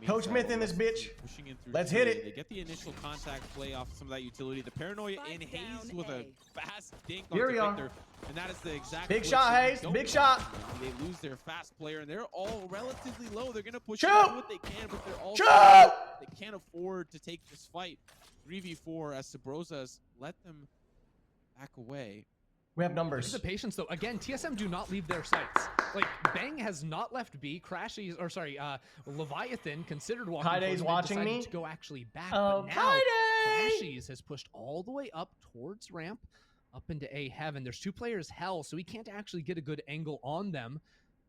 Coach Myth in this bitch. Pushing in through Let's hit T. it. They get the initial contact play off some of that utility. The paranoia in Hayes with a fast dink Here onto we are. Victor. And that is the exact Big flip shot, side. Hayes. Don't Big want shot. them. They lose their fast player, and they're all relatively low. They're going to push Shoot. do what they can, but they're all Shoot. they can't afford to take this fight 3v4 as Sabrosas let them back away. We have numbers. The patience though. Again, TSM do not leave their sights. Like Bang has not left B. Crashies, or sorry, Leviathan considered walking. Kaide's watching me. To go actually back. Oh, but now Kaide! Crashies has pushed all the way up towards ramp, up into A heaven. There's two players hell, so he can't actually get a good angle on them.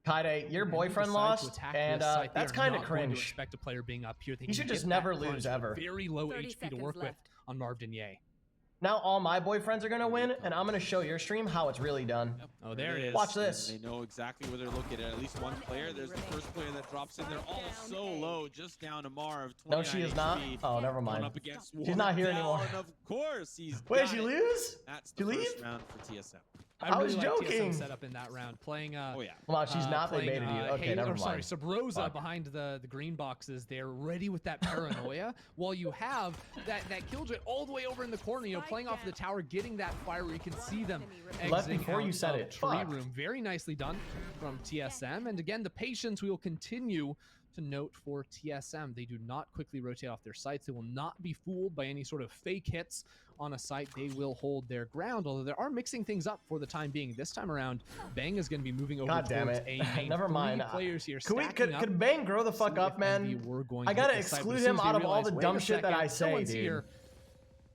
Kaide, your boyfriend lost, and that's kind of cringe. Expect a player being up here. He should just never lose ever. Very low HP to work with on Marvin Ye. Now all my boyfriends are gonna win, and I'm gonna show your stream how it's really done. Yep, Oh, there it is. Watch this. And they know exactly where they're looking at least one player. There's the first player that drops in. They're all so low, just down to Marv. No, she is not. HP, Oh, never mind. up against She's not here Wardell, anymore. and of course, he's Wait, got did she it. lose? That's Did the you first leave? round for TSM. I was really like joking. TSM setup in that round, playing. Oh yeah. Well, she's not. They playing, baited you. Okay, Hayes, never or sorry, mind. Sabrosa Fuck. behind the green boxes. They're ready with that paranoia. While you have that Killjoy all the way over in the corner, you know, playing off the tower, getting that fire where you can see them Left exiting before out you said of it. tree Fuck. room. Very nicely done from TSM. And again, the patience we will continue to note for TSM. They do not quickly rotate off their sights. They will not be fooled by any sort of fake hits on a site. They will hold their ground, although they are mixing things up for the time being. This time around, Bang is going to be moving over God damn towards it. A main. Never mind. Players here Could Bang grow the fuck up, man? I gotta exclude him out of all the dumb shit that I say, dude.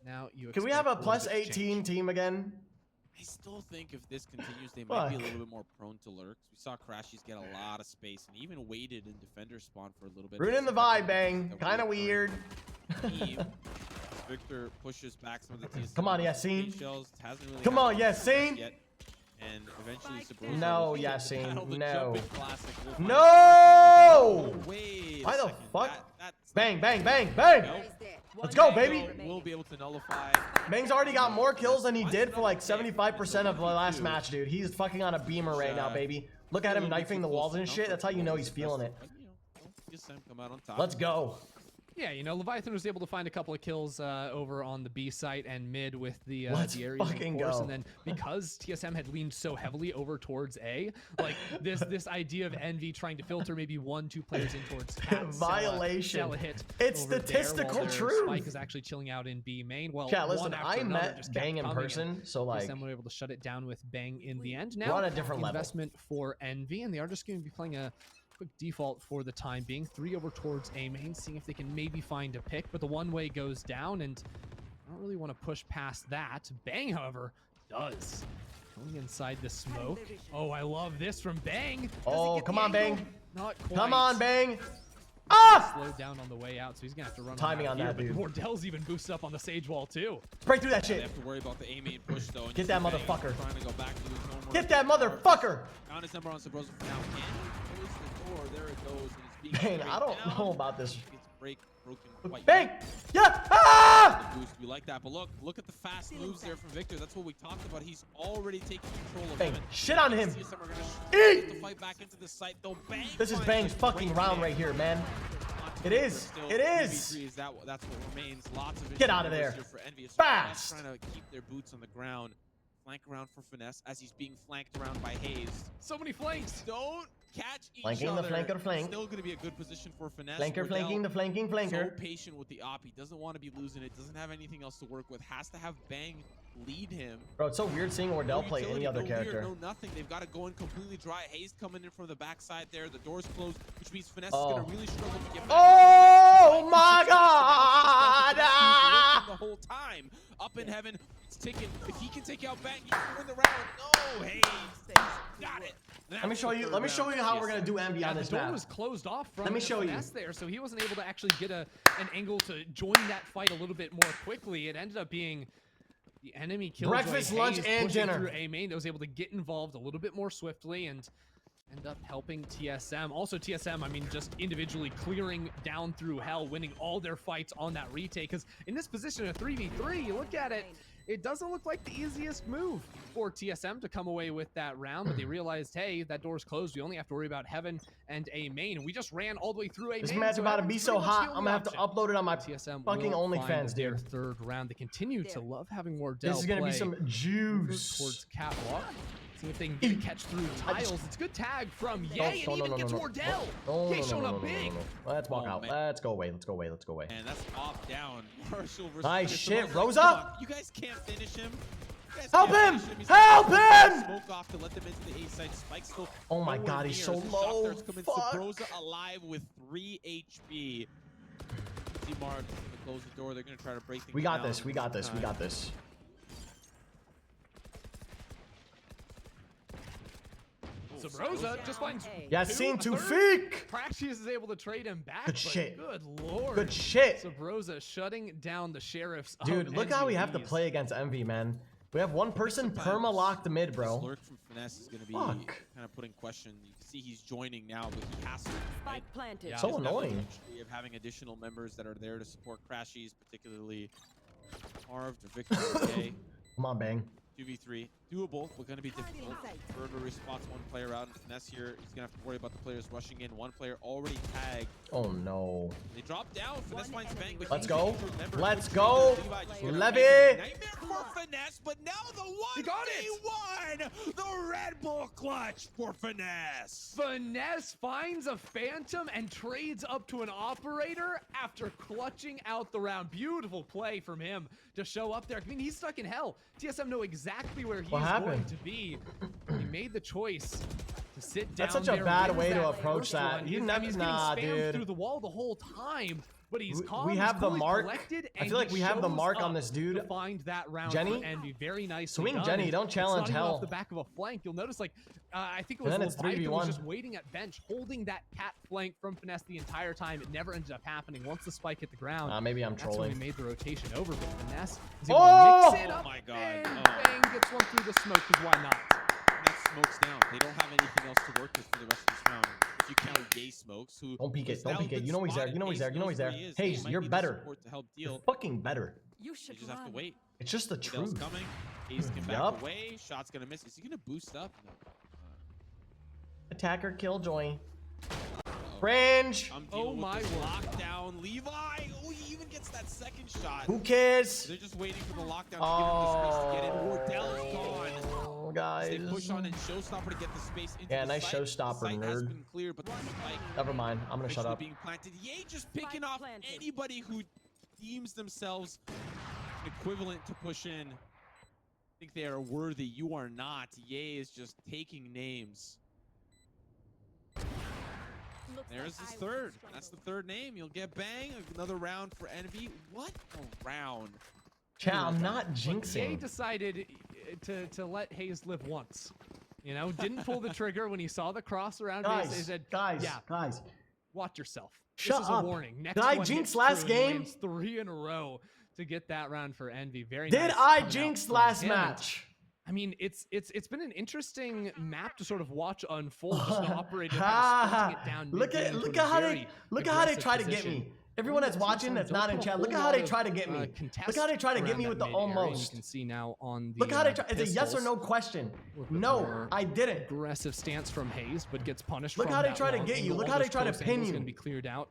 Now you Can we have a plus 18 team again? I still think if this continues, they might be a little bit more prone to lurks. We saw Crashies get a lot of space and even waited in defender spawn for a little bit. Ruining the vibe, Bang. Kind of weird. Victor pushes back some of the TSM. Come on, Yassine. Shells, hasn't really Come on, Yassine. yet. And eventually Sabrosa No, will Yassine, battle the no. jumping classic. We'll find No! out. Wait a Why the second. fuck? That's Bang, bang, bang, bang. Nope. Let's go, baby. We'll be able to nullify. Bang's already got more kills than he did for like 75% of the last match, dude. He's fucking on a beamer right now, baby. Look at him knifing the walls and shit. That's how you know he's feeling it. TSM come out on top. Let's go. Yeah, you know, Leviathan was able to find a couple of kills over on the B site and mid with the Let's areas, of fucking course. go. And then because TSM had leaned so heavily over towards A, like this idea of Envy trying to filter maybe 1-2 players in towards Cat, Violation. sell a hit It's over there statistical while their truth. Spike is actually chilling out in B main. Well, Chat, listen, one after I another met just kept Bang in coming, person, and so like TSM were able to shut it down with Bang in the end. we're Now on a different level. investment for Envy, and they are just going to be playing a quick default for the time being. 3 over towards A main, seeing if they can maybe find a pick, but the one way goes down, and I don't really want to push past that. Bang, however, does. Going inside the smoke. Oh, I love this from Bang. Does he Oh, get come the on, angle? Bang. Not quite. Come on, Bang. Ah! Slowed down on the way out, so he's gonna have to run Timing on here, that, but dude. Wardell's even boosted up on the Sage Wall too. Break through that They shit. have to worry about the A main push though. and Get you that see Bang motherfucker. Trying to go back to his own Get that motherfucker. Found his number on Sabrosa for now. Can he close the door? There it goes. And it's being Bang, I sprayed don't down. know about this. Gets broken quite Bang. yet. Yeah. Ah! The boost, we like that. But look at the fast moves there from Victor. That's what we talked about. He's already taking control of Bang. him. Shit on him. TSM are gonna Eat. to fight back into the site though. Bang. This is finds Bang's a fucking great round pick. right here, man. It But is. still, It is. 3v3 that's what remains. Lots of Get out of there. here for Envy. Fast. Trying to keep their boots on the ground. Flank around for Finesse as he's being flanked around by Hayes. So many flanks. Don't catch each Flanking the other. flanker flank. Still going to be a good position for Finesse. Flanker Wardell, flanking the flanking so flanker. patient with the op. He doesn't want to be losing it. Doesn't have anything else to work with. Has to have Bang lead him. Bro, it's so weird seeing Wardell play any other character. No nothing. They've got to go in completely dry. Hayes coming in from the backside there. The door's closed, which means Finesse is going to really struggle to get back. Oh my god! The whole time up in heaven, it's ticking. If he can take out Bang, he can win the round. No, Hayes got it. Let me show you how we're gonna do Envy on this The door map. was closed off from Let me show you. Finesse there, so he wasn't able to actually get an angle to join that fight a little bit more quickly. It ended up being the enemy Killjoy Breakfast, lunch, Hayes and pushing dinner. through A main that was able to get involved a little bit more swiftly and end up helping TSM. Also TSM, I mean, just individually clearing down through hell, winning all their fights on that retake. Because in this position of 3v3, you look at it, it doesn't look like the easiest move for TSM to come away with that round, but they realized, hey, that door's closed. We only have to worry about Heaven and A main. We just ran all the way through A main. This match about to be so hot, I'm gonna have to upload it on my TSM fucking OnlyFans, their dude. third round. They continue to love having Wardell This is gonna play be some juice. towards catwalk. See if they can get a catch through tiles. It's a good tag from Ye, and even gets Wardell. Ye showing up big. Let's walk out. Man. Let's go away. Let's go away. Let's go away. And that's off down. Marshall versus Nice TSM. shit, Come Rosa. on, you guys can't finish him. You guys Help can't him! finish He's Help not- him! Smoke off to let them into the A side. Spike still. Oh my nowhere God, he's so near. As the low. shot starts coming, Fuck. Sabrosa alive with 3 HP. D-Mart is gonna close the door. They're gonna try to break things We got down this. We got this. We got this. Sabrosa just finds Yassine two, a Tufik! Praxius is able to trade him back. Good but shit. Good lord. Good shit. Sabrosa shutting down the sheriffs. Dude, look how we have to NVDs. play against Envy, man. We have one person perma-locked mid, bro. Lurk from Finesse is going to be Fuck. kind of putting question. You can see he's joining now, but he has to. Right? Spike planted. Yeah. So Just that annoying. luxury of having additional members that are there to support Crashies, particularly Harved, Victor, K. Come on, Bang. 2v3. Doable, but going to be difficult. Burberry spots one player out, and Finesse here, he's going to have to worry about the players rushing in. One player already tagged. Oh, no. They drop down. Finesse finds Bang, but Let's he's go. injured. Remember, Let's Coach go. Levi just gonna Levy. make it a nightmare for Finesse, but now the He got it. 1v1. The Red Bull clutch for Finesse. Finesse finds a phantom and trades up to an operator after clutching out the round. Beautiful play from him to show up there. I mean, he's stuck in hell. TSM know exactly where he's What going happened? to be. He made the choice to sit down. That's such a there, bad wins way to that approach first that. one. You I mean, never- he's nah, getting spammed dude. through the wall the whole time. But he's calm. We he's have the coolly mark. collected, I and feel like he we have the shows mark on up this dude. to find that round Jenny? for Envy. Very nice. Swing Jenny, don't challenge it's not even hell. off the back of a flank. You'll notice, like, I think it And was then it's Leviathan was 3v1. just waiting at bench, holding that cat flank from Finesse the entire time. It never ended up happening. Once the spike hit the ground, Maybe I'm that's when trolling. he made the rotation over. But Finesse is able Oh! to mix it up. Oh my God. And Oh. Bang gets one through the smoke, because why not? That smokes down. They don't have anything else to work with for the rest of this round. If you count Gay Smokes, who Don't peek has it. Don't now peek it. been You know he's there. spotted. You know he's there. Hayes You know he's knows there. where he is. Hayes, He might you're be the better. support to help You're deal. fucking better. You You should just have to run. wait. It's just the Fidel's truth. coming. Hayes can back Yup. away. Shot's gonna miss. Is he gonna boost up? No. Attacker killjoy. Uh-oh. Fringe. I'm Oh dealing with my this word. lockdown. Levi. Oh, he even gets that second shot. Who cares? They're just waiting for the lockdown to give him the space to get in. Wardell's gone. Oh, They guys. push on and Showstopper to get the space into Yeah, the nice site. Showstopper, The site has nerd. been clear, but the spike Never mind. I'm gonna shut eventually up. being planted. Ye just picking Spike off planted. anybody who deems themselves equivalent to push in. I think they are worthy. You are not. Ye is just taking names. Looks There's like his I third. was That's the third name. You'll get Bang. Another round for Envy. What a round. Chat, I'm not Ye jinxing. decided to let Hayes live once. You know, didn't pull the trigger when he saw the cross around Hayes. He Guys, said, guys, yeah, guys. watch yourself. Shut this is up. a warning. Next Did I one jinx hits last true, and he game? lands 3 in a row to get that round for Envy. Very Did nice I coming out jinx from last him. And, match? I mean, it's been an interesting map to sort of watch unfold. Just an operator kind of stunting it down. Look mid-game at into look a at how very they aggressive try to get position. me. Everyone that's watching that's not in chat, look at how they try to get me. Look how they try to get me with the almost. You can see now on the Look how they try. It's a yes or pistols. no question. Little bit No, more I didn't. Aggressive stance from Hayes, but gets punished. Look from how they that try to long get you. angle. Look All how they those try to close pin angles you. Gonna be cleared out.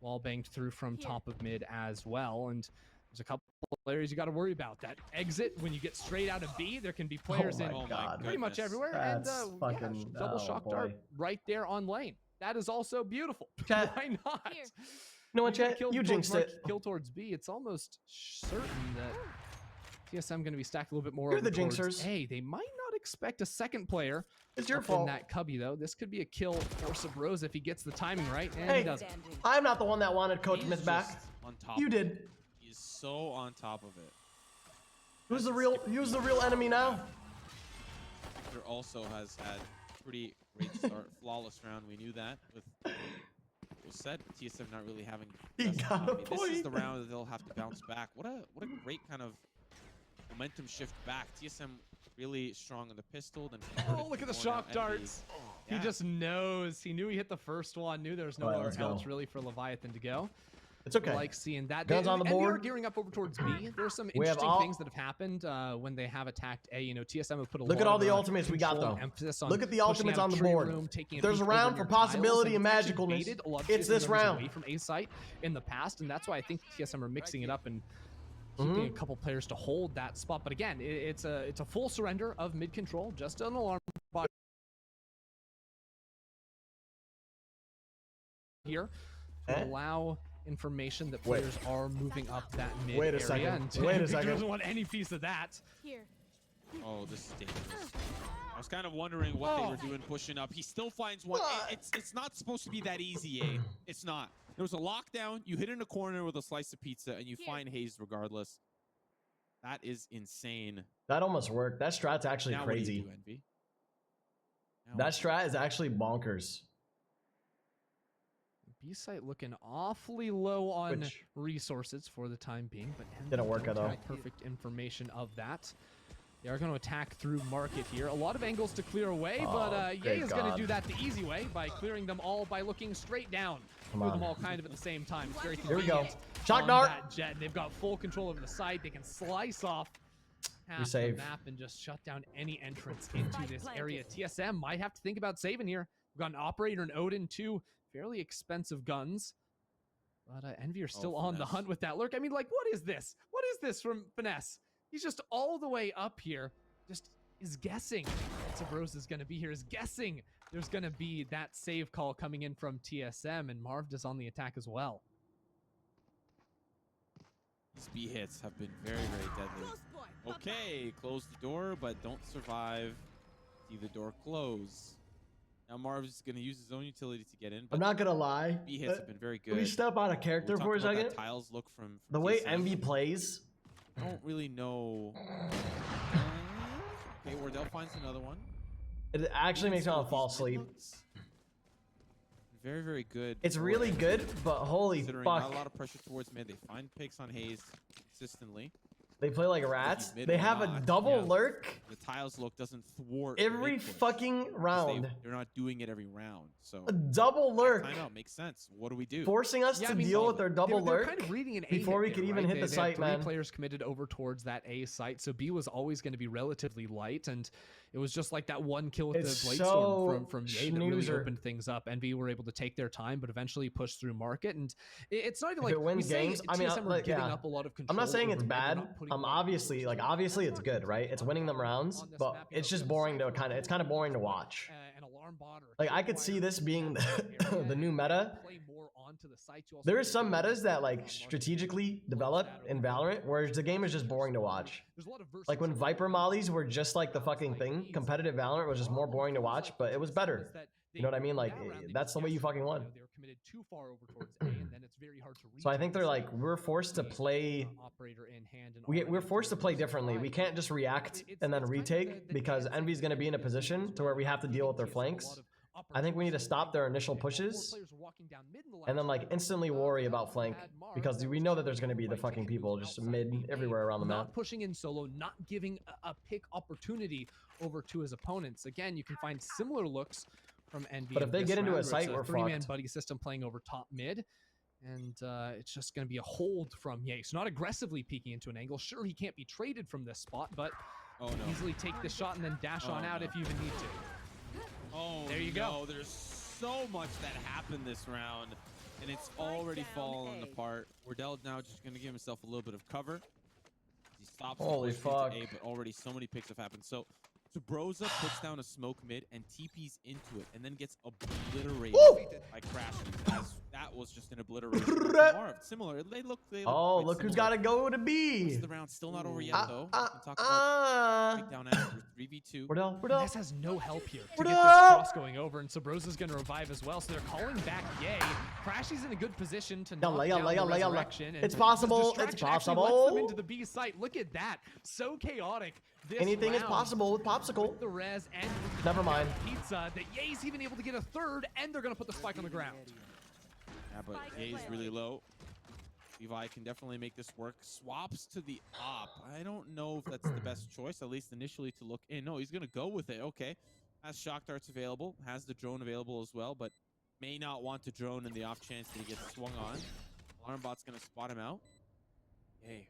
Wall banged through from top of mid as well, and there's a couple players you got to worry about. That exit when you get straight out of B, there can be players my in Oh God. my pretty much goodness. everywhere, That's and fucking- double oh, shock boy. dart right there on lane. That is also beautiful. Chat. Why not? Here. You know what, You get a chat? kill You towards jinxed Mark, it. Kill towards B. It's almost certain that TSM going to be stacked a little bit more. You're over the towards jinxers. A. They might not expect a second player. It's your up fault. in that cubby though. This could be a kill for Sabrosa if he gets the timing right, and Hey. he doesn't. Standing. I'm not the one that wanted Coach He's Smith back. just on top. You of it. did. He's so on top of it. Who's the real enemy now? Victor also has had pretty great start, flawless round. We knew that. With it was said, TSM not really having. He best got a copy. This is the point. round that they'll have to bounce back. What a great kind of momentum shift back. TSM really strong on the pistol. Then Oh, look at the shock darts. He Yeah. just knows. He knew he hit the first one. Knew there was All right, nowhere let's go. else really for Leviathan to go. It's okay. Like seeing that. Guns on the And we are board. gearing up over towards B. There are some We have interesting things that have happened when they have attacked A. You know, TSM have put a Look lot at all of the ultimates we got, control though. and emphasis on Look at the pushing ultimates out on the tree board. room, taking a There's peek a round over for near tiles, possibility and it's actually magicalness. baited a lot of It's TSM this members round. away from A site in the past, and that's why I think TSM are mixing it up and keeping a couple players to hold that spot. But again, it's a full surrender of mid control, just an alarm bot here to allow information that players are moving up that mid Wait a area. second. And Wait a Victor second. doesn't want any piece of that. Here. Oh, this is dangerous. I was kind of wondering what they were doing pushing up. He still finds one. It's not supposed to be that easy, eh? It's not. There was a lockdown. You hit in a corner with a slice of pizza, and you find Hayes regardless. That is insane. That almost worked. That strat's actually Now what do you crazy. do, Envy? Now That what? strat is actually bonkers. B site looking awfully low on Which- resources for the time being, but Didn't work, don't though. have perfect information of that. They are going to attack through market here. A lot of angles to clear away, but Ye great is going to God. do that the easy way by clearing them all by looking straight down. Come Through on. them all kind of at the same time. It's very Here we go. convenient Shock on dart. that jet. They've got full control over the site. They can slice off half the save. map and just shut down any entrance into this area. TSM might have to think about saving here. We've got an operator and Odin, two fairly expensive guns. But Envy are still on the Finesse. hunt with that lurk. I mean, like, what is this? What is this from Finesse? He's just all the way up here, just is guessing Sabros is going to be here, is guessing there's going to be that save call coming in from TSM, and Marv is on the attack as well. These B hits have been very, very deadly. Okay, close the door, but don't survive. See the door close. Now Marv's going to use his own utility to get in. But I'm not gonna lie. B hits have been very good. Can we step out of character We'll for a talk about second? that tiles look from The way TSM. Envy plays, I don't really know. Okay, Wardell finds another one. it actually makes me want to fall asleep. Very, very good. It's for really Envy, good, but holy considering fuck. not a lot of pressure towards mid. They find picks on Hayes consistently. They play like rats. mid They or have a not, double yeah. lurk The tiles look doesn't thwart every mid push, fucking 'cause round. They're not doing it every round. So A double lurk. I know, makes sense. What do we do? Forcing us Yeah, to I mean, deal with their double they're lurk kind of reading an A before we hit could there, even right? hit the They had site, three man. players committed over towards that A site, so B was always going to be relatively light, and it was just like that one kill with It's the Blade so Storm from Ye that really snoozer. opened things up. Envy were able to take their time, but eventually push through market, and it's not even If like it wins we say games, I mean, TSM are like, giving yeah. up a lot of control. I'm not saying over it's mid, they're bad. not putting a lot of Obviously, resources like into it. obviously That's it's not good, right? It's winning them rounds, on this but map, you it's know, just the boring to cycle kind of. It's kind of boring to watch. An alarm bot or a Like I kill could see wire this being area, the new and meta. play more onto the site. You also There get is some the metas that on like market strategically close develop that in over Valorant, where the game is just boring to watch. There's a lot of Like when versatility. Viper mollies were just like the fucking thing, competitive Valorant was just more boring to watch, but it was better. You know what I mean? Like that's the way you fucking won. They were committed too far over towards A, and then it's very hard to So I think retake they're the like site we're forced to with the, play. operator in hand and We're already forced to play survive. differently. We can't just react and then It's kind of retake the because TSM Envy's going to be in a is position to where we have to deal with their flanks. I think we need to stop their initial pushes and then like instantly worry about flank because we know that there's going to be the fucking people just mid everywhere around the map. Not pushing in solo, not giving a pick opportunity over to his opponents. Again, you can find similar looks from Envy. But if in they this get into a round, where it's site, we're three-man fucked. buddy system playing over top mid. And it's just going to be a hold from Ye. So not aggressively peeking into an angle. Sure, he can't be traded from this spot, but Oh no. easily take this shot and then dash on out no. if you even need to. Oh, There you no, there's so much that happened this round, and it's already fallen apart. Wardell now just going to give himself a little bit of cover. He stops the Holy push into fuck. A, but already so many picks have happened. So Sabrosa puts down a smoke mid and TP's into it, and then gets obliterated Woo! by Crashing. As that was just an obliteration. Marv, similar. They look Oh, quite look who's similar. got to go to B. The round's still not over yet, though. We can talk about breakdown after 3v2. Wardell. Finesse has no help here to What get this up? cross going over, and Sabrosa's going to revive as well. So they're calling back Ye. Crashy's in a good position to knock down the resurrection. And It's possible, this it's distraction actually lets possible. them into the B site. Look at that. So chaotic. This Anything is round. possible with Popsicle. The res and with the Never mind. pizza that Ye's even able to get a third, and they're going to put the spike on the ground. Yeah, but A is really low. Levi can definitely make this work. Swaps to the op. I don't know if that's the best choice, at least initially to look in. No, he's going to go with it. Okay. Has shock darts available. Has the drone available as well, but may not want to drone in the off chance that he gets swung on. Alarm bot's gonna spot him out. Hey.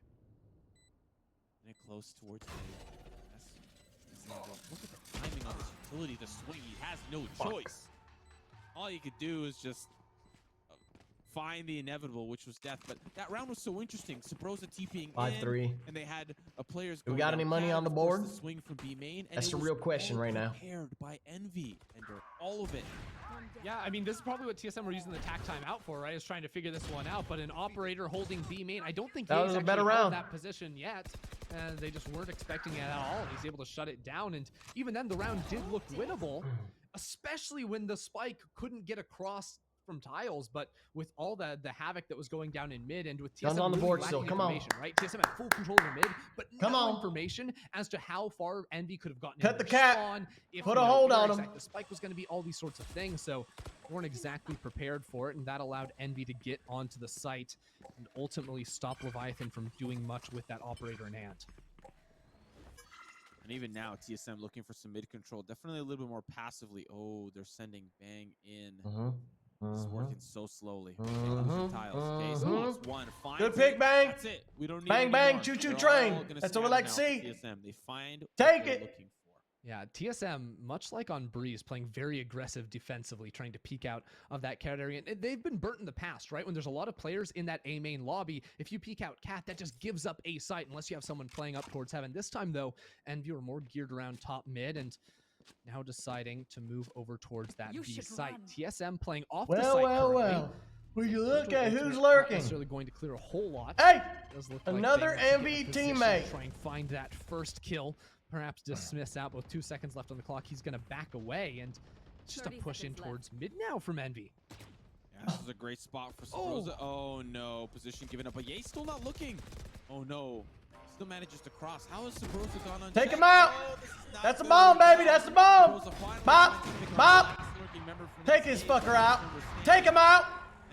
Getting close towards A. Look at the timing on this utility, the swing. He has no choice. All he could do is just find the inevitable, which was death. But that round was so interesting. Sabrosa TPing 5-3. in, and they had players. We got any money on the board? The swing from B main. That's the real question right now. Prepared by Envy, and all of it. Yeah, I mean, this is probably what TSM were using the tack time out for, right? Is trying to figure this one out. But an operator holding B main, I don't think that was a better round. That position yet. And they just weren't expecting it at all. He's able to shut it down, and even then, the round did look winnable, especially when the spike couldn't get across from tiles. But with all the havoc that was going down in mid, and with TSM on the really board lacking still, come on. right? TSM had full control of the mid, but no information as to how far Envy could have gotten. Cut the cap. Spawn, if, put a hold on him. The spike was going to be all these sorts of things, so they weren't exactly prepared for it, and that allowed Envy to get onto the site and ultimately stop Leviathan from doing much with that operator in hand. And even now, TSM looking for some mid control, definitely a little bit more passively. Oh, they're sending Bang in. It's working so slowly. Tiles. Okay, so it's one. Good pick, Bang. That's it. We don't need Bang, bang, more. choo-choo They're train. all gonna That's what we scatter like now to for see. TSM. They find Take what they're it. looking for. Yeah, TSM, much like on Breeze, playing very aggressive defensively, trying to peek out of that cat area. And they've been burnt in the past, right? When there's a lot of players in that A main lobby, if you peek out cat, that just gives up A site unless you have someone playing up towards heaven. This time, though, Envy were more geared around top mid and now deciding to move over towards that B site. TSM playing off the site currently. Will you look at who's Not lurking? necessarily going to clear a whole lot. Hey, Does look like another Bang MV wants to get in position teammate. to try and find that first kill. Perhaps dismiss out with 2 seconds left on the clock. He's going to back away, and it's just a push in towards mid now from Envy. Yeah, this is a great spot for Sabrosa. Oh no, position given up, but Ye's still not looking. Oh no, still manages to cross. How has Sabrosa gone on? Take him out. That's a bomb, baby. That's a bomb. Bop, bop. Take his fucker out. Take him out.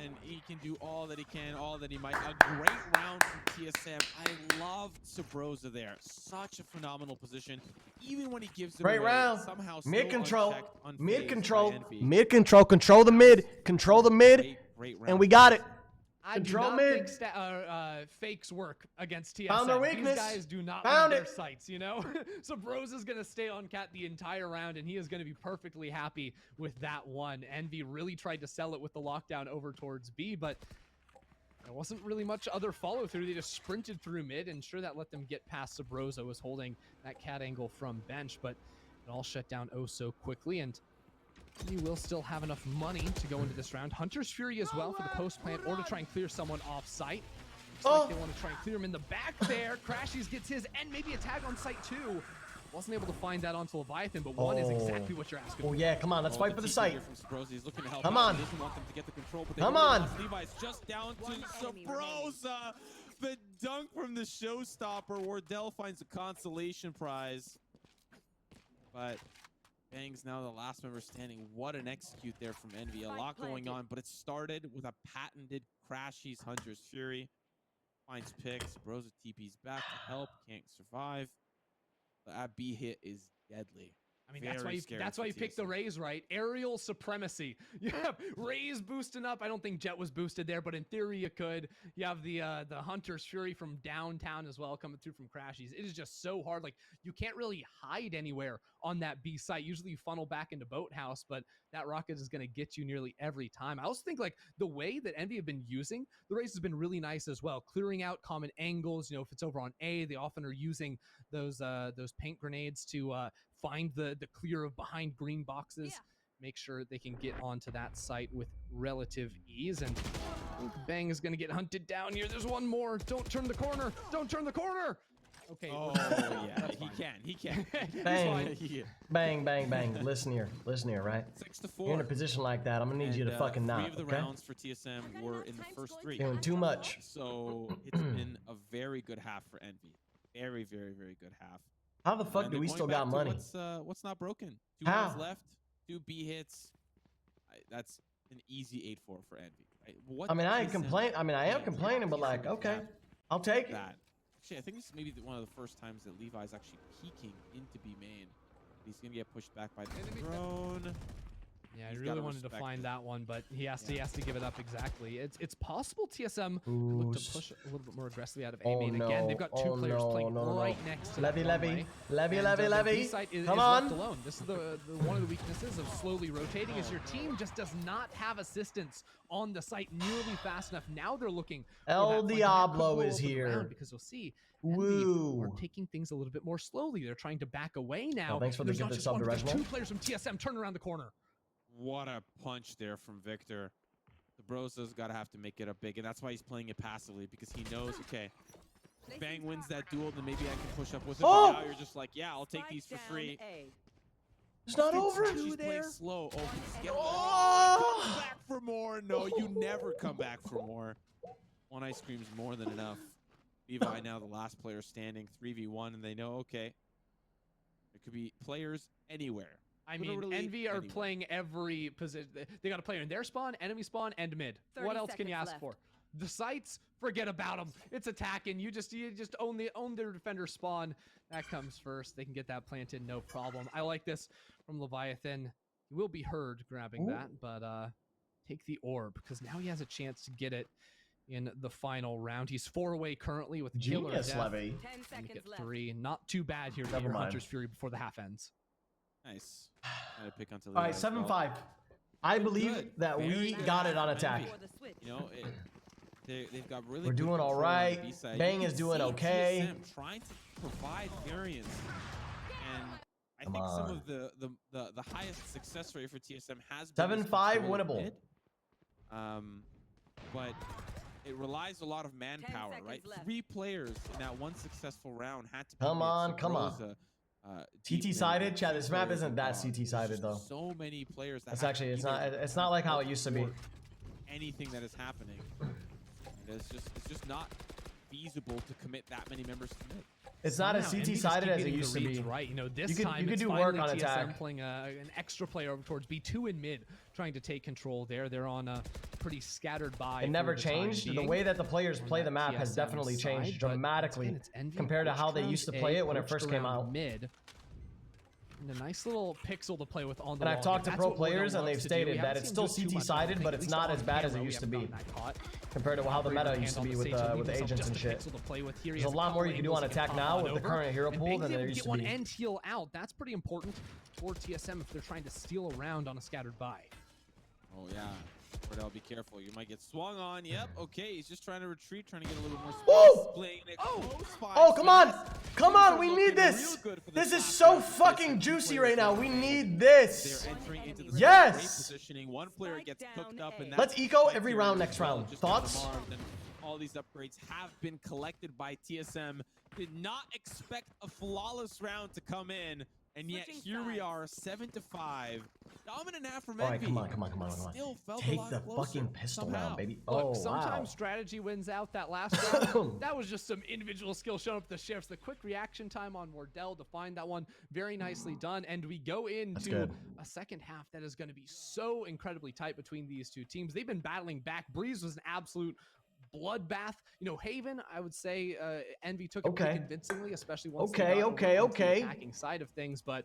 And he can do all that he can, all that he might. A great round from TSM. I loved Sabrosa there. Such a phenomenal position. Even when he gives it Great away, round. somehow Mid still control. unchecked, Mid unfazed control. by Envy. Mid control. Control the mid. Control the mid. Great round. And we got it. I Control do not mid. think fakes work against TSM. Found their weakness. These guys do not Found leave it. their sights, you know? So Bros is going to stay on cat the entire round, and he is going to be perfectly happy with that one. Envy really tried to sell it with the lockdown over towards B, but there wasn't really much other follow-through. They just sprinted through mid, and sure, that let them get past Sabrosa, was holding that cat angle from bench, but it all shut down oh so quickly, and he will still have enough money to go into this round. Hunter's Fury as well for the post plant, or to try and clear someone off site. Looks like they want to try and clear him in the back there. Crashies gets his, and maybe a tag on site too. Wasn't able to find that onto Leviathan, but one is exactly what you're asking Oh for. yeah, come on, let's fight for the site. He's looking to help Come out. on. He doesn't want them to get the control, but they Come really on. lost. Levi's just down to Sabrosa. The dunk from the showstopper. Wardell finds a consolation prize. But Bang's now the last member standing. What an execute there from Envy. A lot going on, but it started with a patented Crashies Hunter's Fury. Finds picks. Sabrosa TP's back to help. Can't survive. That B hit is deadly. I mean, that's why you picked the Raze, right? Aerial supremacy. You have Raze boosting up. I don't think Jet was boosted there, but in theory you could. You have the Hunter's Fury from downtown as well coming through from Crashies. It is just so hard. Like, you can't really hide anywhere on that B site. Usually you funnel back into Boathouse, but that rocket is going to get you nearly every time. I also think, like, the way that Envy have been using the Raze has been really nice as well. Clearing out common angles. You know, if it's over on A, they often are using those paint grenades to find the clear of behind green boxes, make sure they can get onto that site with relative ease. And I think Bang is going to get hunted down here. There's one more. Don't turn the corner. Don't turn the corner. Okay. Oh, yeah. He can. Bang. Bang, bang, bang. Listen here, right? 6-4. You're in a position like that, I'm gonna need you to fucking three not, of the okay? rounds for TSM were in the first 3. Doing too much. So it's been a very good half for Envy. Very, very, very good half. How the fuck do we still got money? What's not broken? 2 How? rounds left, 2 B hits. That's an easy 8-4 for Envy. Right? What I mean, I ain't TSM complain. I mean, I am complaining, but like, okay, I'll take it. that. Actually, I think this is maybe one of the first times that Levi's actually peeking into B main. He's gonna get pushed back by the drone. Yeah, I He's really gotta wanted to respect find it. that one, but he has to give it up exactly. It's possible TSM Ooh, look to push a little bit more aggressively out of A Oh main. no. Again, they've got two players playing right no. next to Levy, that Levy. one-way. Levy, And, Levy, the Levy. B-site is Come left on. alone. This is the one of the weaknesses of slowly rotating is your team just does not have assistance on the site nearly fast enough. Now they're looking for El that flank, and that could Diablo blow is open the here. round because you'll see Envy Woo. are taking things a little bit more slowly. They're trying to back away now. Oh, thanks for And the there's not gifted just sub one, to but there's Reginald. two players from TSM turning around the corner. What a punch there from Victor. The Brosa's got to have to make it up big, and that's why he's playing it passively, because he knows, okay, if Bang wins that duel, then maybe I can push up with him. Oh! But now you're just like, yeah, I'll take these for free. It's not over. She's playing slow. Oh, he's getting Oh! come back for more. No, you never come back for more. One ice cream's more than enough. Levi now the last player standing, 3v1, and they know, okay, there could be players anywhere. I mean, Literally Envy are anywhere. playing every position. They got a player in their spawn, enemy spawn, and mid. What else can you ask for? The sites, forget about them. It's attacking. You just own their defender spawn. That comes first. They can get that planted, no problem. I like this from Leviathan. He will be heard grabbing that, but take the orb because now he has a chance to get it in the final round. He's 4 away currently with Killer Genius, Death. Levy. 10 And seconds get left. 3. Not too bad here to Never your mind. Hunter's Fury before the half ends. Nice. Gotta pick onto All right, Levi as well. 7-5. I believe Good. that Very we good got it on from attack. Envy. For the switch. You know, they've got really We're good doing all control on the right. B side. Bang You is can doing see okay. TSM trying to provide variance, and I Come think some on. of the highest success rate for TSM has been this 7-5 control of winnable. mid. But it relies a lot of manpower, right? seconds left. 3 players in that one successful round had to be Come mid. on, So come on. Brosa, deep TT mid, sided, two chat. This map players isn't that involved. CT sided There's though. just so many players that It's have actually to it's either not it's not like how it used to be. support anything that is happening. And it's just not feasible to commit that many members to mid. It's not as Somehow, CT Envy just sided keep as it getting the used to reads be. Right, you know, this You could- time you could it's do finally work on TSM attack. playing an extra player over towards B2 in mid, trying to take control there. They're on a pretty scattered by. It never for the time changed. The being way that the players on play that the map has TSM definitely side, changed but dramatically again, it's Envy compared to how pushed they around used to A, play it when it pushed first came around out. Mid. And a nice little pixel to play with on the And wall. I've talked to That's pro what Wardell players and loves they've to do. We stated that haven't it's seen still him do too much, CT sided, I but think, it's at not least as on bad as camera, it we used to haven't be gotten that caught. compared to how the meta used to be with the agents and shit. There's a lot more you can do on attack now with the current hero pool than there used to one be. end heal out. That's pretty important for TSM if they're trying to steal around on a scattered buy. Oh yeah. Wardell, be careful. You might get swung on. Yep. Okay. He's just trying to retreat, trying to get a little more space. Woo! Playing it Oh! close by. Oh, come on! Finesse. Come Things on, are we looking need this! real good for This is last so round. fucking TSM juicy players right now. are We ready. need They're this! entering into the Yes! great positioning. One player gets cooked up, and Let's that's eco right every here round as next well, round. just on the Thoughts? mark. And all these upgrades have been collected by TSM. Did not expect a flawless round to come in, and yet Switching here we sides. are, 7-5. Dominant half from All right, Envy. come on, come on, come on, but come on. Still felt a Take lot the closer fucking pistol somehow. round, baby. Look, Oh, sometimes wow. strategy wins out that last round. That was just some individual skill showing up the shifts. The quick reaction time on Wardell to find that one very nicely done. And we go into good. a second half that is going to be so incredibly tight between these two teams. They've been battling back. Breeze was an absolute bloodbath. You know, Haven, I would say Envy took it pretty Okay. convincingly, especially once Okay, they got okay, over onto the okay. attacking side of things. But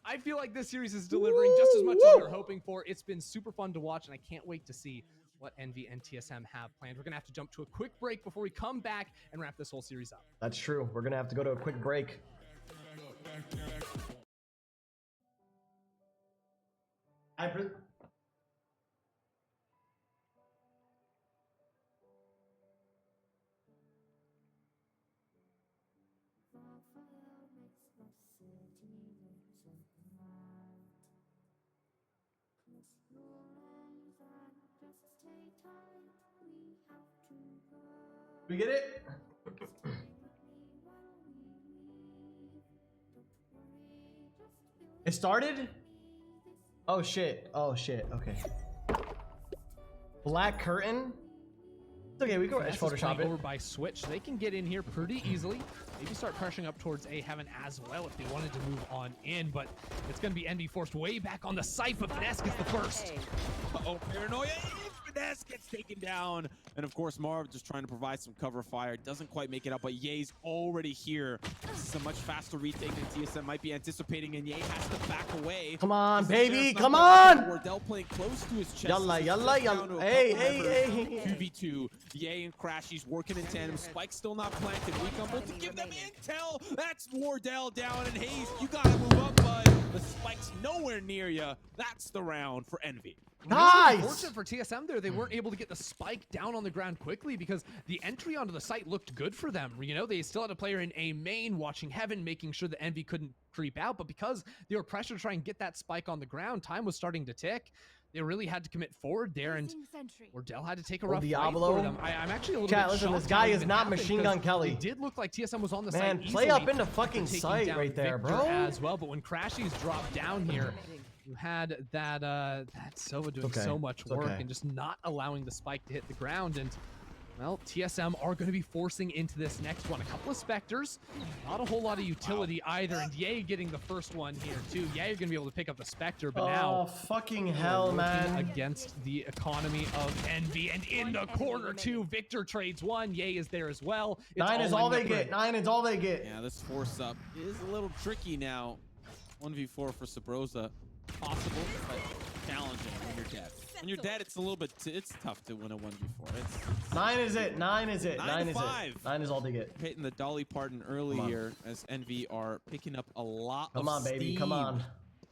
I feel like this series is delivering just as much as we were hoping for. It's been super fun to watch, and I can't wait to see what Envy and TSM have planned. We're going to have to jump to a quick break before we come back and wrap this whole series up. That's true. We're gonna have to go to a quick break. We get it? It started? Oh shit. Oh shit. Okay. Black curtain? It's okay, we can edge Finesse is Photoshop playing it. over by Switch. They can get in here pretty easily. Maybe start pressuring up towards A Heaven as well if they wanted to move on in, but it's going to be Envy forced way back on the site, but Finesse gets the first. Uh-oh, paranoia. finesse gets taken down. And of course, Marv just trying to provide some cover fire. Doesn't quite make it up, but Ye's already here. This is a much faster retake than TSM might be anticipating, and Ye has to back away. Come on, baby, come on! Wardell playing close to his chest. Yalla, yalla, yalla. Hey. 2v2. Ye and Crashy's working in tandem. Spike's still not planted. We able to give them intel. That's Wardell down, and Hayes, you gotta move up, bud. The Spike's nowhere near you. That's the round for Envy. Nice! Unfortunate for TSM there, they weren't able to get the spike down on the ground quickly because the entry onto the site looked good for them. You know, they still had a player in A main watching heaven, making sure that Envy couldn't creep out, but because they were pressured to try and get that spike on the ground, time was starting to tick. They really had to commit forward there, and Wardell had to take a rough fight for them. I'm actually a little bit listen, shocked this guy how it is even not happened, Machine Gun Kelly. It did look like TSM was on the Man, site play up easily into fucking taking sight down right there, Victor bro. as well, but when Crashy's dropped down here, you had that Sova doing so much work and just not allowing the spike to hit the ground. And well, TSM are going to be forcing into this next one. A couple of Spectres, not a whole lot of utility either, and Ye getting the first one here too. Ye, you're going to be able to pick up the Spectre, but now fucking hell, man. Against the economy of Envy, and in the corner too, Victor trades one. Ye is there as well. It's 9 is all they get. 9 is all they get. Yeah, this force up is a little tricky now. 1v4 for Sabrosa. Possible, but challenging when you're dead. When you're dead, it's a little bit, it's tough to win a 1v4. It's 9 is it. 9 is it. 9 is 5. it. 9 is all they get. Hitting the Dolly Parton early here as Envy are picking up a lot Come on, baby. Come on.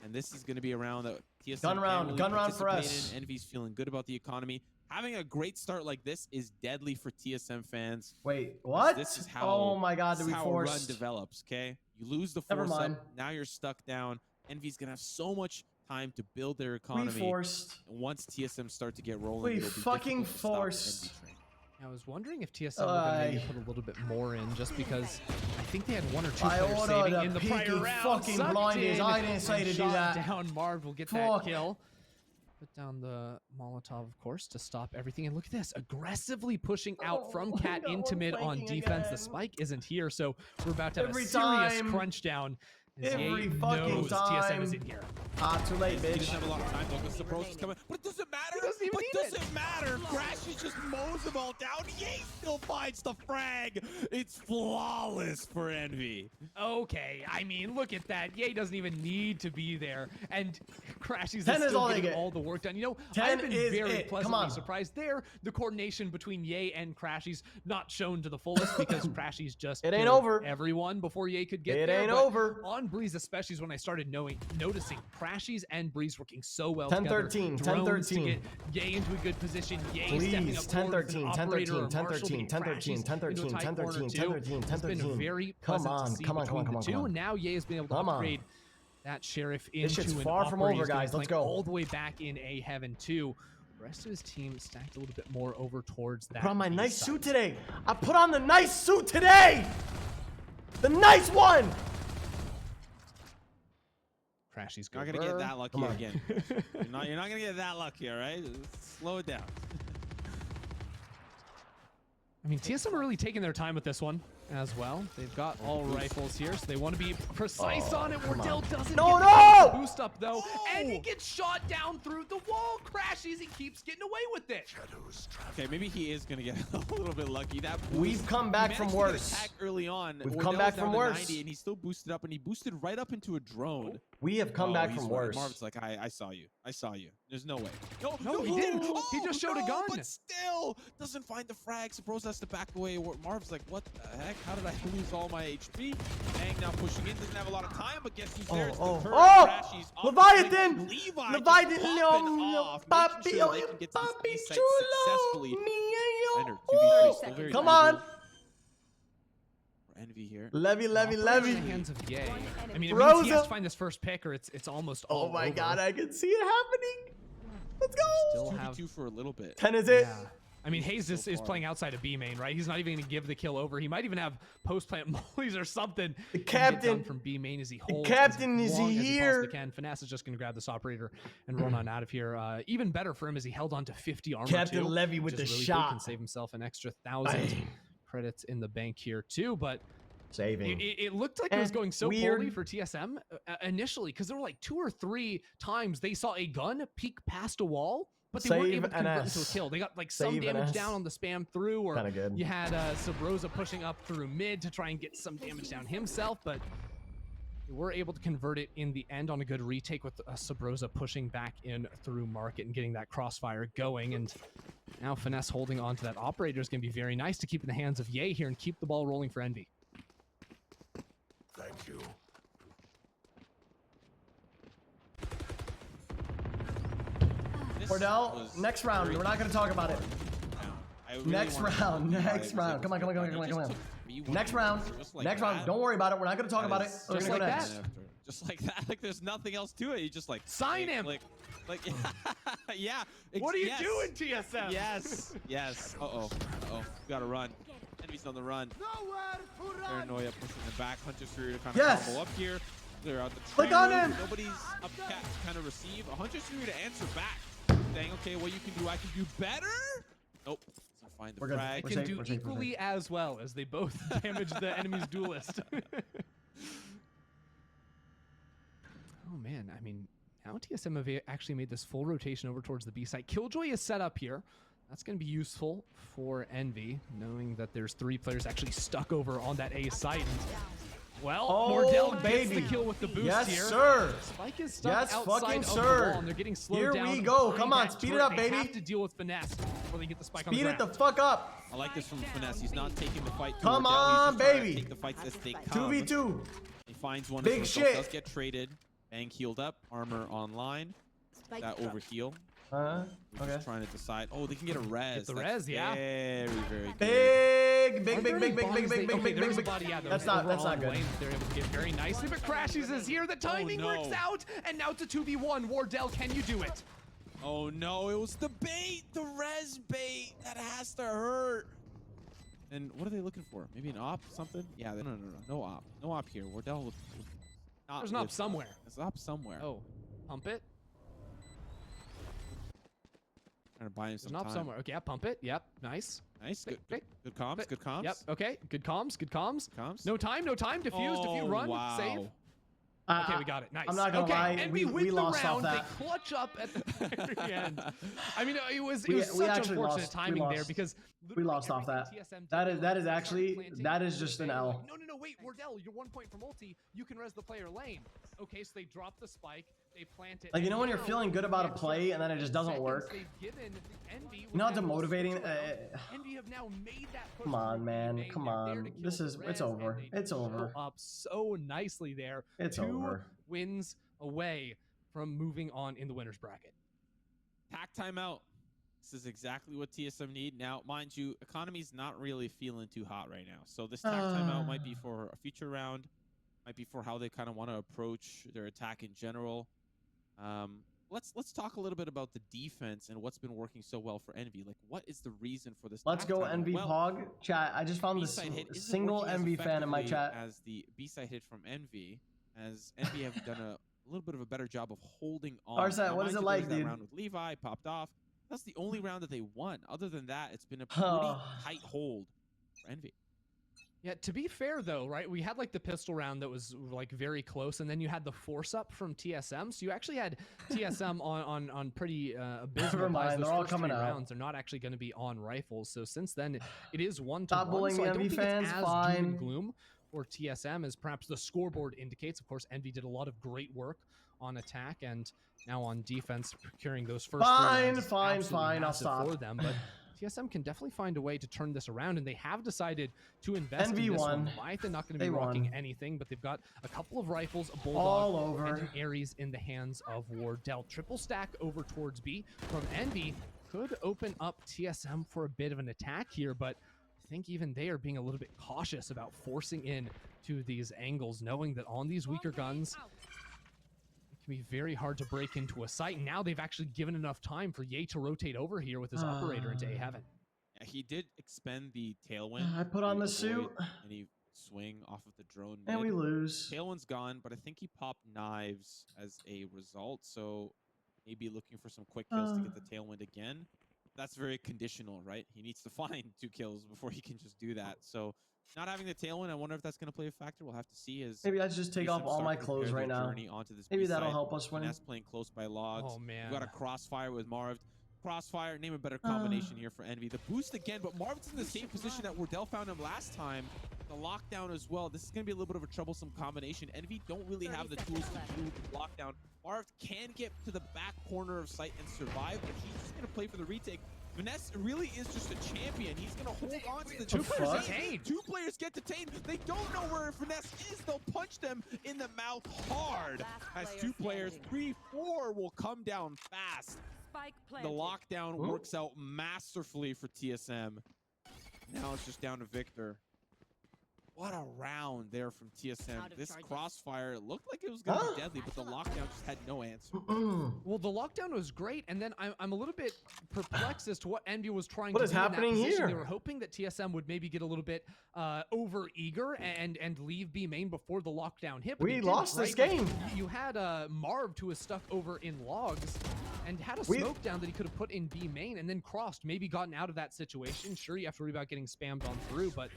And this is going to be a round that TSM gun round. really Gun round for us. in. Envy's feeling good about the economy. Having a great start like this is deadly for TSM fans. Wait, what? This is how, oh my God, this did we is how force? a run develops, okay? You lose the Never force mind. up, now you're stuck down. Envy's going to have so much time to build their economy. We forced. And once TSM start to get rolling, We it'll be fucking difficult to stop forced. Envy train. I was wondering if TSM were going to maybe put a little bit more in, just because I think they had 1 or 2 players saving in the prior round. Fucking blinders. I didn't say to do that. Down, Marv will get that kill. Put down the Molotov, of course, to stop everything. And look at this, aggressively pushing out from Cat into mid on defense. The spike isn't here, so we're about to have a serious crunch down. Every fucking time. TSM is in here. Too late, bitch. He doesn't have a lot of time though, because the pros is coming. But it doesn't matter. It doesn't matter. Crashy just mows them all down. Ye still finds the frag. It's flawless for Envy. Okay, I mean, look at that. Ye doesn't even need to be there, and Crashy's 10 is still all they getting get. all the work done. You know, 10 I've been is very it. pleasantly surprised there. The coordination between Ye and Crashy's not shown to the fullest because Crashy's just It ain't killed over. everyone before Ye could get there. It ain't but over. On Breeze, especially, is when I started noticing Crashy's and Breeze working so well 10-13, together. Drones to 10-13. get Ye into a good position. Ye Please, stepping up forward with an 10-13, operator or 10-13, Marshall getting 10-13, Crashy's 10-13, into a tight 10-13, corner too. 10-13, It's been 10-13. very Come pleasant on, to see come on, between come on, the come two. on. And now Ye has been able to Come on. upgrade that Sheriff This into shit's an far from operator. over, He's gonna guys. Let's flank go. all the way back in A Heaven too. The rest of his team stacked a little bit more over towards that. Put on my B nice side. suit today. I put on the nice suit today. The nice one. Crashy's You're good. not gonna get that lucky Come on. again. You're not gonna get that lucky, all right? Slow it down. I mean, TSM are really taking their time with this one as well. They've got all rifles here, so they want to be precise on it. Wardell doesn't get the boost up, though, and he gets shot down through the wall. Crashes, he keeps getting away with it. Okay, maybe he is gonna get a little bit lucky. That boost, We've come back he from managed to get worse. attack early on. We've Wardell's come back down from to worse. 90, and he still boosted up, and he boosted right up into a drone. We have come back he's from right. worse. Marv's like, I saw you. I saw you. There's no way. No, he didn't. He just showed a gun. But still, doesn't find the frag. Bros has to back away. Marv's like, what the heck? How did I lose all my HP? Bang now pushing in. Doesn't have a lot of time, but guess who's there? It's the current Crashies off the Leviathan! flank. Levi Leviathan, just no, popping no, off, papi, making sure they oh, can get to this papi A site chulo, successfully. mio. Renner, 2v3, still very Come doable on. for Envy here. Levy. In the hands of Ye. I mean, it means he Rosa. has to find this first pick, or it's almost all Oh my over. God, I can see it happening. Let's go. Still have 2v2 for a little bit. 10 is it? Yeah. I mean, Hayes is playing outside of B main, right? He's not even going to give the kill over. He might even have post-plant mollies or something. The and get captain- done from B main as he holds. captain as is long as he here. possibly can. Finesse is just going to grab this operator and run on out of here. Even better for him as he held on to 50 armor Captain too, Levy with which is the really shot. Good, can save himself an extra 1,000 credits in the bank here too. But Saving. it looked like it was going so Weird. poorly for TSM initially, because there were like 2 or 3 times they saw a gun peek past a wall, but they weren't Save able to convert into a NS. kill. They got like some Save damage NS. down on the spam through, or Kinda good. you had Sabrosa pushing up through mid to try and get some damage down himself, but they were able to convert it in the end on a good retake with Sabrosa pushing back in through market and getting that crossfire going. And now Finesse holding on to that operator is going to be very nice to keep in the hands of Ye here and keep the ball rolling for Envy. Thank you. Wardell, next round. We're not going to talk about it. Next round. Come on. Next round. Next round. Don't worry about it. We're not going to talk about it. We're Just going to like go that. next. Just like that. Like there's nothing else to it. You just like Sign him. Like yeah. What are you yes. doing, TSM? Yes. Yes. Uh-oh. Uh-oh. Gotta run. Envy's on the run. Paranoia pushing the back. Hunter's Fury to kind of Yes. combo up here. Clear out the Click on him. Nobody's up cat to kind of receive. A Hunter's Fury to answer back. Saying, okay, what you can do, I can do better. Nope. Doesn't find the We're good. frag. They We're can safe, do we're safe, we're equally as well as they both damage the enemy's duelist. Oh man, I mean, now TSM have actually made this full rotation over towards the B side. Killjoy is set up here. That's going to be useful for Envy, knowing that there's 3 players actually stuck over on that A site. And, well, Oh, Mordell gets baby. the kill with the boost Yes, here. sir. Spike is stuck Yes, outside fucking of the sir. wall, and they're getting slowed Here down. we go. behind Come on, that speed it turret. up, They baby. have to deal with Finesse before they get the spike on Speed the it ground. the fuck up. I like this from Finesse. He's not taking the fight to Come Wardell. on, He's just trying to baby. take the fights as they come. 2v2. He finds one. Big as shit. Does get traded. Bang healed up. Armor online. That over heal. We're Okay. just trying to decide. Oh, they can get a res. Get the That's res, yeah. Very, very good. Big. Okay, there's a body. Yeah, That's not good. Lane they're able to get very nicely, but Crashes is here. The timing no. works out, and now it's a 2v1. Wardell, can you do it? Oh no, it was the bait, the res bait. That has to hurt. And what are they looking for? Maybe an op, something? Yeah, no op. No op here. Wardell would not There's an op live. somewhere. There's an op somewhere. Oh, pump it. Trying to buy him There's some an op time. somewhere. Okay, yeah, pump it. Yep, nice. Nice. Good, Great. good comms. Great. Good comms. Yep. Okay. Good comms. Good comms. Comms. No time. Diffuse. Oh, run. wow. Save. Okay, we got it. Nice. I'm not gonna okay, lie, and we win the lost off round. that. They clutch up at the very end. I mean, it was We such actually unfortunate lost. timing We there lost. because We lost off that. That is actually just an L. No, wait, Wardell, you're 1 point from ulti. You can res the player lane. Okay, so they drop the spike, they plant it. Like, you know when you're now feeling good about a the play and then it just doesn't seconds work? they've given Envy You know how with that little demotivating? switch around, Envy have now made that push Come on, through man. main. Come They're there on. to kill This the is it's res, and over. they It's show over. up so nicely there. It's 2 over. wins away from moving on in the winner's bracket. Pack timeout. This is exactly what TSM need. Now, mind you, economy's not really feeling too hot right now. So this tack timeout might be for a future round. Might be for how they kind of want to approach their attack in general. Let's talk a little bit about the defense and what's been working so well for Envy. Like, what is the reason for this? Let's tack go timeout? Envy Well, Pog. Chat, I just found this B-side hit isn't single working as Envy fan in my effectively chat. as the B-side hit from Envy, as Envy have done a little bit of a better job of holding on. Arsat, Now, what mind is it you, there like, was that dude? round with Levi popped off. That's the only round that they won. Other than that, it's been a pretty tight hold for Envy. Yeah, to be fair though, right? We had like the pistol round that was like very close, and then you had the force up from TSM. So you actually had TSM on pretty abysmal Never buys. mind, Those they're all first coming 3 out. rounds. They're not actually going to be on rifles. So since then, it is 1-1. Stop bullying So I the don't Envy think fans, it's as fine. doom and gloom for TSM as perhaps the scoreboard indicates. Of course, Envy did a lot of great work on attack and now on defense, procuring those first 3 rounds is absolutely I'll massive stop. for them. But TSM can definitely find a way to turn this around, and they have decided to invest Envy in this won. one. Leviathan not going to be They rocking won. anything, but they've got a couple of rifles, a Bulldog, All over. and an Ares in the hands of Wardell. Triple stack over towards B from Envy could open up TSM for a bit of an attack here, but I think even they are being a little bit cautious about forcing in to these angles, knowing that on these weaker guns, it can be very hard to break into a site. And now they've actually given enough time for Ye to rotate over here with his operator into A Heaven. Yeah, he did expend the tailwind. I put on to the avoid suit. Any swing off of the drone. And we mid. lose. Tailwind's gone, but I think he popped knives as a result. So maybe looking for some quick kills to get the tailwind again. That's very conditional, right? He needs to find 2 kills before he can just do that. So not having the tailwind, I wonder if that's going to play a factor. We'll have to see. As Maybe I should just take TSM off all start my to clothes prepare right their now. journey onto this Maybe that'll B-side. help us win. Finesse playing close by logs. Oh, man. We got a crossfire with Marv. Crossfire, name a better combination here for Envy. The boost again, but Marvin's in the same position that Wardell found him last time. The lockdown as well. This is going to be a little bit of a troublesome combination. Envy don't really have the tools to do the lockdown. Marv can get to the back corner of site and survive, but he's just going to play for the retake. Finesse really is just a champion. He's going to hold on to the two players detained. Two players get detained. They don't know where Finesse is. They'll punch them in the mouth hard. As two players, 3-4 will come down fast. The lockdown works out masterfully for TSM. Now it's just down to Victor. What a round there from TSM. This crossfire looked like it was going to be deadly, but the lockdown just had no answer. Well, the lockdown was great, and then I'm a little bit perplexed as to what Envy was trying what to is do happening in that position. here? They were hoping that TSM would maybe get a little bit over eager and leave B main before the lockdown hit. We lost this game. You had Marv who was stuck over in logs and had a smoke down that he could have put in B main and then crossed, maybe gotten out of that situation. Sure, you have to worry about getting spammed on through, but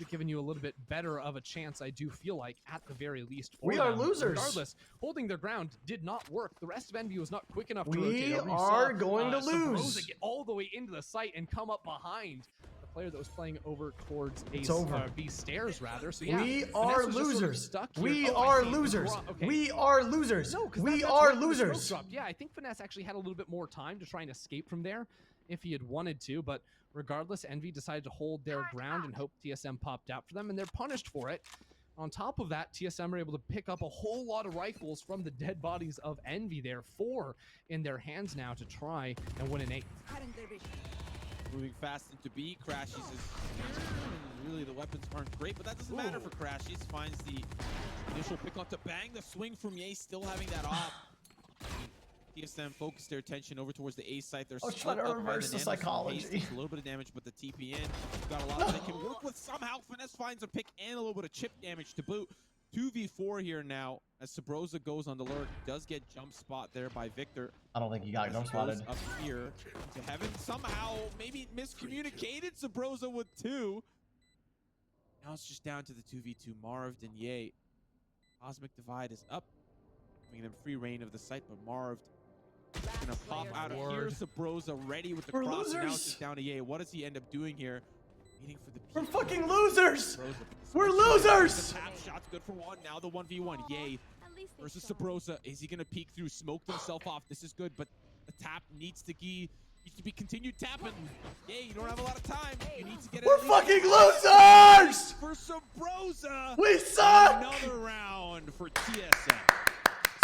given you a little bit better of a chance, I do feel like, at the very least. We are losers. Regardless, holding their ground did not work. The rest of Envy was not quick enough to rotate. We over. are going to lose. Get all the way into the site and come up behind the player that was playing over towards B stairs, rather. So yeah, we are losers. Sort of we are losers. We are losers. No, we are losers. Yeah, I think Finesse actually had a little bit more time to try and escape from there if he had wanted to, but regardless, Envy decided to hold their ground and hope TSM popped out for them, and they're punished for it. On top of that, TSM are able to pick up a whole lot of rifles from the dead bodies of Envy. There, 4 in their hands now to try and win an 8th. Moving fast into B, Crashies is really the weapons aren't great, but that doesn't matter for Crashies. Finds the initial pick up to bang. The swing from Ye still having that off. TSM focused their attention over towards the A site. They're trying to reverse the psychology. A little bit of damage, but the TP in got a lot that they can work with somehow. Finesse finds a pick and a little bit of chip damage to boot. 2v4 here now as Sabrosa goes on the lurk. Does get jump spot there by Victor. I don't think he got jump spotted. Up here to heaven. Somehow maybe miscommunicated Sabrosa with 2. Now it's just down to the 2v2. Marv and Ye. Cosmic Divide is up, giving them free reign of the site, but Marv gonna pop out of here. Sabrosa ready with the cross. Now it's just down to Ye. What does he end up doing here? Waiting for the We're fucking losers! We're losers! The tap shot's good for 1. Now the 1v1. Ye versus Sabrosa. Is he gonna peek through? Smoked himself off. This is good, but the tap needs to be continued tapping. Ye, you don't have a lot of time. You need to get it. We're fucking losers! For Sabrosa. We suck! Another round for TSM.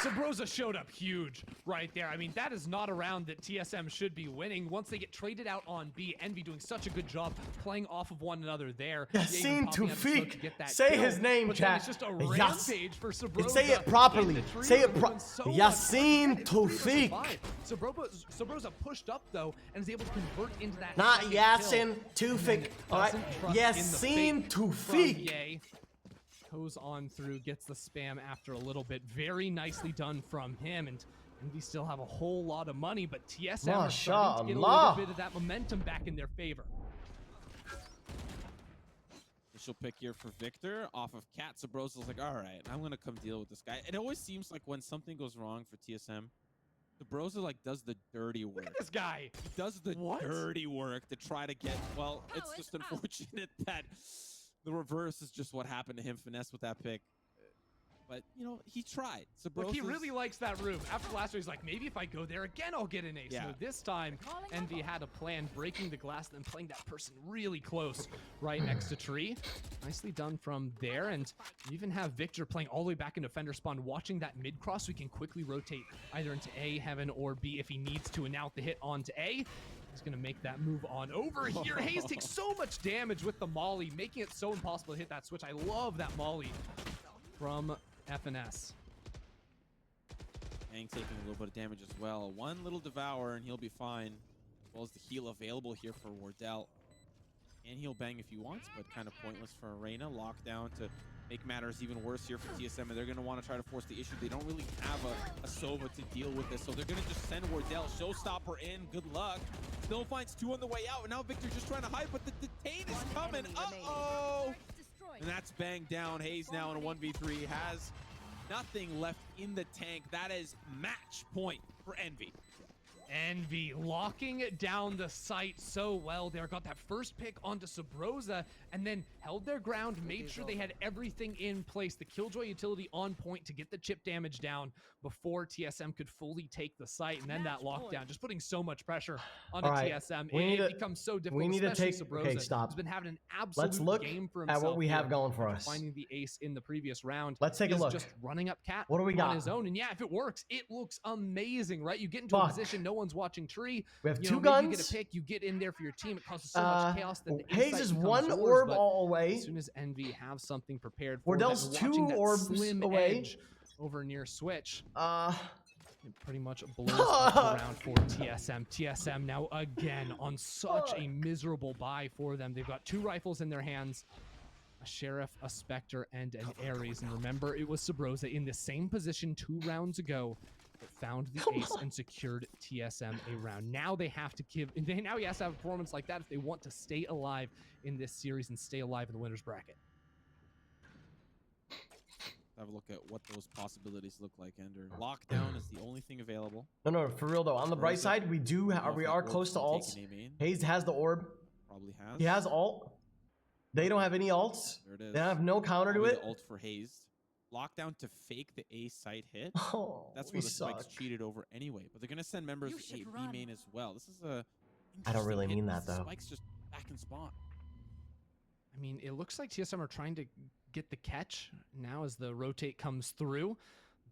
Sabrosa showed up huge right there. I mean, that is not a round that TSM should be winning. Once they get traded out on B, Envy doing such a good job playing off of one another there. Yassine Tufik. Say his name, chat. It's just a rampage for Sabrosa. Say it properly. Say it Yassine Tufik. Sabrosa pushed up, though, and is able to convert into that. Not Yassine Tufik. All right. Yassine Tufik. Goes on through, gets the spam after a little bit. Very nicely done from him, and we still have a whole lot of money, but TSM are starting to get a little bit of that momentum back in their favor. Initial pick here for Victor off of Cat. Sabrosa's like, all right, I'm gonna come deal with this guy. It always seems like when something goes wrong for TSM, Sabrosa like does the dirty work. Look at this guy. He does the dirty work to try to get, well, it's just unfortunate that the reverse is just what happened to him. Finesse with that pick. But, you know, he tried. Look, he really likes that room. After last year, he's like, maybe if I go there again, I'll get an ace. Yeah. So this time, Envy had a plan, breaking the glass and then playing that person really close right next to tree. Nicely done from there. And you even have Victor playing all the way back into Fender spawn, watching that mid-cross so he can quickly rotate either into A, Heaven, or B if he needs to. And now with the hit onto A, he's going to make that move on over here. Hayes takes so much damage with the molly, making it so impossible to hit that switch. I love that molly from FNS. Hang taking a little bit of damage as well. One little devour and he'll be fine. As well as the heal available here for Wardell. And he'll bang if he wants, but kind of pointless for Arena. Lockdown to make matters even worse here for TSM, and they're going to want to try to force the issue. They don't really have a Sova to deal with this, so they're going to just send Wardell. Showstopper in. Good luck. Still finds 2 on the way out, and now Victor's just trying to hide, but the detain is coming. Uh-oh! And that's banged down. Hayes now in a 1v3 has nothing left in the tank. That is match point for Envy. Envy locking down the site so well there. Got that first pick onto Sabrosa and then held their ground, made sure they had everything in place. The Killjoy utility on point to get the chip damage down before TSM could fully take the site. And then that lockdown, just putting so much pressure onto TSM. It becomes so difficult, we need to especially take, Sabrosa, okay, stop. who's been having an absolute Let's look game for at himself what we have here going for after us. finding the ace in the previous round. Let's take a He is look. just running up cat What do we on got? his own. And yeah, if it works, it looks amazing, right? You get into a Fuck. position, no one's watching tree. We have You two know, maybe guns. you get a pick, you get in there for your team. It causes so much chaos that the Hayes insight is becomes one yours, orb but all away. as soon as Envy have something prepared for Wardell's them, watching two that orbs slim away. edge over near Switch, Uh, it pretty much blows up the round for TSM. TSM now again on such a miserable buy for them. They've got 2 rifles in their hands. A Sheriff, a Spectre, and an Ares. And remember, it was Sabrosa in the same position 2 rounds ago that found the ace and secured TSM a round. Now they have to give, now he has to have a performance like that if they want to stay alive in this series and stay alive in the winner's bracket. Have a look at what those possibilities look like, Ender. Lockdown is the only thing available. no, for real though. On the bright side, we are close to alts. Hayes has the orb. Probably has. He has alt. They don't have any alts. There it is. They have no counter to Probably it. the ult for Hayes. Lockdown to fake the A site hit. Oh, That's we where the suck. Spikes cheated over anyway. But they're gonna send members of B main as well. This is a. I don't really interesting mean hit. that, though. Spikes just back in spawn. I mean, it looks like TSM are trying to get the catch now as the rotate comes through.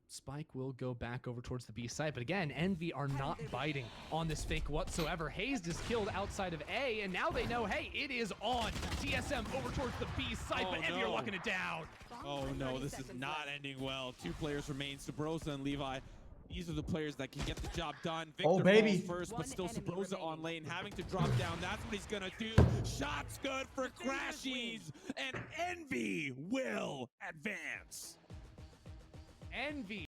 Spike will go back over towards the B side, but again, Envy are not biting on this fake whatsoever. Hayes is killed outside of A, and now they know, hey, it is on. TSM over towards the B side, but Envy are locking it down. Oh no, this is not ending well. 2 players remain, Sabrosa and Levi. These are the players that can get the job done. Victor baby. falls first, but still Sabrosa on lane, having to drop down. That's what he's gonna do. Shots good for Crashies, and Envy will advance. Envy